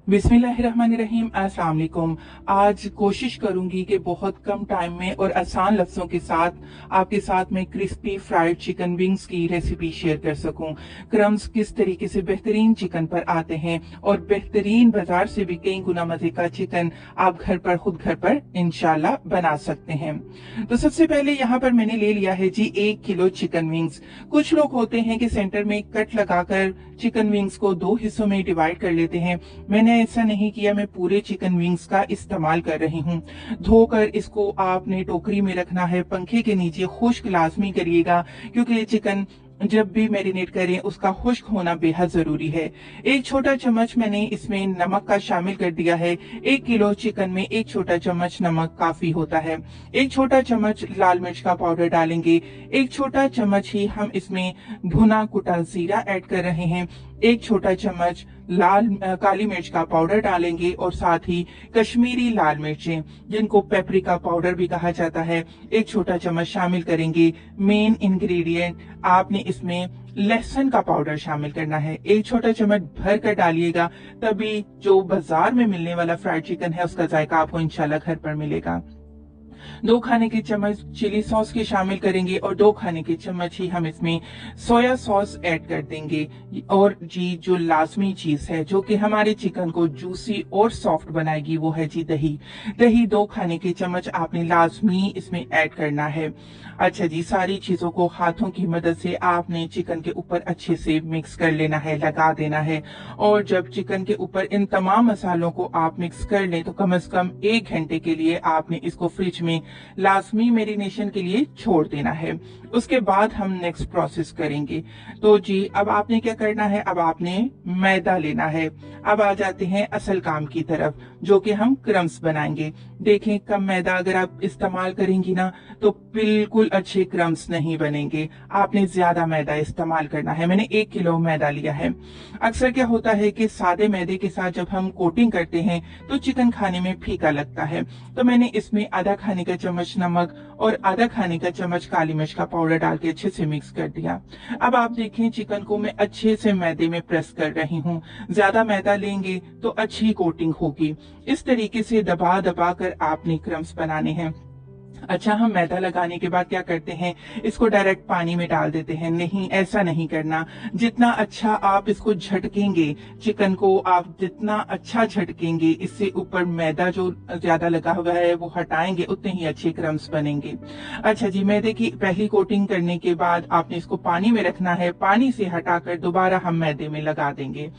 बिस्मिल्लाहिर्रहमानिर्रहीम। अस्सलाम वालेकुम। आज कोशिश करूंगी कि बहुत कम टाइम में और आसान लफ्ज़ों के साथ आपके साथ में क्रिस्पी फ्राइड चिकन विंग्स की रेसिपी शेयर कर सकूं। क्रम्स किस तरीके से बेहतरीन चिकन पर आते हैं और बेहतरीन बाजार से भी कई गुना मजे का चिकन आप खुद घर पर इंशाल्लाह बना सकते हैं। तो सबसे पहले यहाँ पर मैंने ले लिया है जी 1 किलो चिकन विंग्स। कुछ लोग होते हैं कि सेंटर में कट लगाकर चिकन विंग्स को 2 हिस्सों में डिवाइड कर लेते हैं। मैंने ऐसा नहीं किया, मैं पूरे चिकन विंग्स का इस्तेमाल कर रही हूँ। धोकर इसको आपने टोकरी में रखना है, पंखे के नीचे खुश्क लाजमी करिएगा, क्योंकि ये चिकन जब भी मैरिनेट करें उसका खुश्क होना बेहद जरूरी है। एक छोटा चम्मच मैंने इसमें नमक का शामिल कर दिया है। 1 किलो चिकन में एक छोटा चम्मच नमक काफी होता है। एक छोटा चम्मच लाल मिर्च का पाउडर डालेंगे। एक छोटा चम्मच ही हम इसमें भुना कुटा जीरा ऐड कर रहे हैं। एक छोटा चम्मच काली मिर्च का पाउडर डालेंगे और साथ ही कश्मीरी लाल मिर्चें, जिनको पेपरिका पाउडर भी कहा जाता है, एक छोटा चम्मच शामिल करेंगे। मेन इंग्रेडिएंट आपने इसमें लहसुन का पाउडर शामिल करना है। एक छोटा चम्मच भर कर डालिएगा, तभी जो बाजार में मिलने वाला फ्राइड चिकन है उसका जायका आपको इंशाल्लाह घर पर मिलेगा। 2 खाने के चम्मच चिली सॉस के शामिल करेंगे और 2 खाने के चम्मच ही हम इसमें सोया सॉस ऐड कर देंगे। और जी जो लाजमी चीज है जो कि हमारे चिकन को जूसी और सॉफ्ट बनाएगी वो है जी दही। दही 2 खाने के चम्मच आपने लाजमी इसमें ऐड करना है। अच्छा जी, सारी चीजों को हाथों की मदद से आपने चिकन के ऊपर अच्छे से मिक्स कर लेना है, लगा देना है। और जब चिकन के ऊपर इन तमाम मसालों को आप मिक्स कर लें तो कम से कम 1 घंटे के लिए आपने इसको फ्रिज में लाजमी मैरिनेशन के लिए छोड़ देना है। उसके बाद हम नेक्स्ट प्रोसेस करेंगे। तो जी अब आपने क्या करना है, अब आपने मैदा लेना है। अब आ जाते हैं असल काम की तरफ, जो कि हम क्रम्स बनाएंगे। देखें, कम मैदा अगर आप इस्तेमाल करेंगी ना तो बिल्कुल अच्छे क्रम्स नहीं बनेंगे। आपने ज्यादा मैदा इस्तेमाल करना है। मैंने 1 किलो मैदा लिया है। अक्सर क्या होता है कि सादे मैदे के साथ जब हम कोटिंग करते हैं तो चिकन खाने में फीका लगता है। तो मैंने इसमें आधा खाने का चम्मच नमक और आधा खाने का चम्मच काली मिर्च का पाउडर डाल के अच्छे से मिक्स कर दिया। अब आप देखें, चिकन को मैं अच्छे से मैदे में प्रेस कर रही हूँ। ज्यादा मैदा लेंगे तो अच्छी कोटिंग होगी। इस तरीके से दबा दबा कर आपने क्रम्स बनाने हैं। अच्छा, हम मैदा लगाने के बाद क्या करते हैं, इसको डायरेक्ट पानी में डाल देते हैं। नहीं, ऐसा नहीं करना। जितना अच्छा आप इसको झटकेंगे, चिकन को आप जितना अच्छा झटकेंगे, इससे ऊपर मैदा जो ज्यादा लगा हुआ है वो हटाएंगे, उतने ही अच्छे क्रम्स बनेंगे। अच्छा जी, मैदे की पहली कोटिंग करने के बाद आपने इसको पानी में रखना है। पानी से हटाकर दोबारा हम मैदे में लगा देंगे।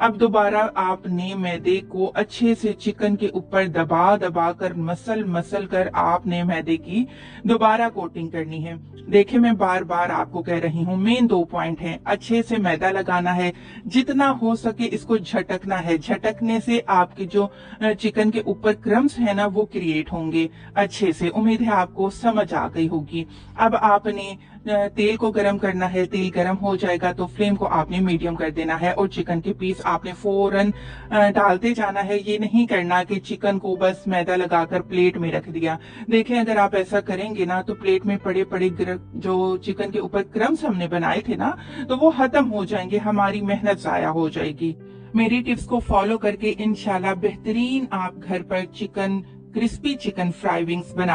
अब दोबारा आपने मैदे को अच्छे से चिकन के ऊपर दबा दबा कर मसल कर आपने मैदे की दोबारा कोटिंग करनी है। देखिए, मैं बार बार आपको कह रही हूँ, मेन 2 पॉइंट हैं। अच्छे से मैदा लगाना है, जितना हो सके इसको झटकना है। झटकने से आपके जो चिकन के ऊपर क्रम्स है ना वो क्रिएट होंगे अच्छे से। उम्मीद है आपको समझ आ गई होगी। अब आपने तेल को गरम करना है। तेल गरम हो जाएगा तो फ्लेम को आपने मीडियम कर देना है और चिकन के पीस आपने फौरन डालते जाना है। ये नहीं करना कि चिकन को बस मैदा लगाकर प्लेट में रख दिया। देखें, अगर आप ऐसा करेंगे ना तो प्लेट में पड़े पड़े जो चिकन के ऊपर क्रम्स हमने बनाए थे ना तो वो खत्म हो जाएंगे, हमारी मेहनत जाया हो जाएगी। मेरी टिप्स को फॉलो करके इंशाल्लाह बेहतरीन आप घर पर क्रिस्पी चिकन फ्राई विंग्स बना